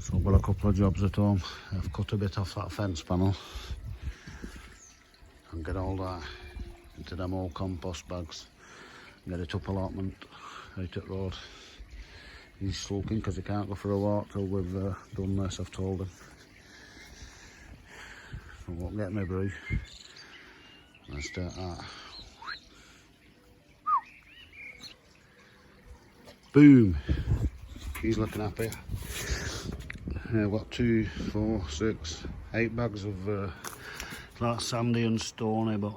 So I've got a couple of jobs at home. I've cut a bit off that fence panel and get all that into them old compost bags. Get it up allotment out at road. He's sulking because he can't go for a walk till we've done this, I've told him. So I won't get my brew. Let's start that. Boom! He's looking happy. I've got 2, 4, 6, 8 bags of that sandy and stony, but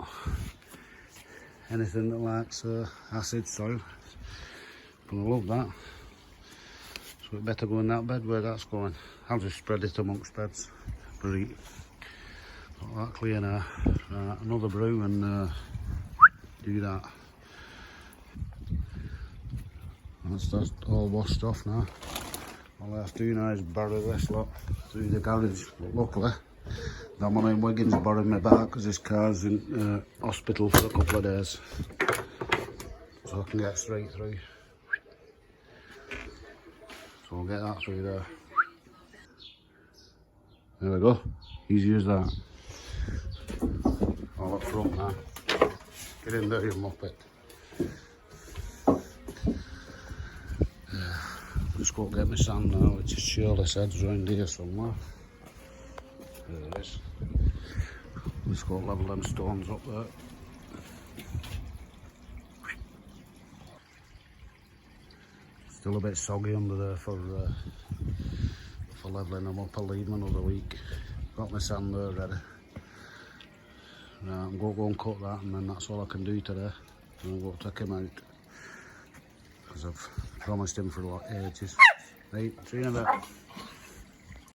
anything that likes acid soil, gonna love that. So it better go in that bed where that's going. I'll just spread it amongst beds. Great. Got that clear now. Right, another brew and do that. That's all washed off now. All I have to do now is bury this lot through the garage. But luckily, that one in Wiggins borrowed my back because his car's in hospital for a couple of days. So I can get straight through. So I'll get that through there. There we go. Easy as that. All up front now. Get in there, you muppet. Just go get my sand now, which is surely said's round here somewhere. There it is. Just go level them stones up there. Still a bit soggy under there for levelling them up. I'll leave them another week. Got my sand there ready. Now I'm going to go and cut that, and then that's all I can do today. And I'm going to take him out because I've promised him for like ages. Right, see you in a bit.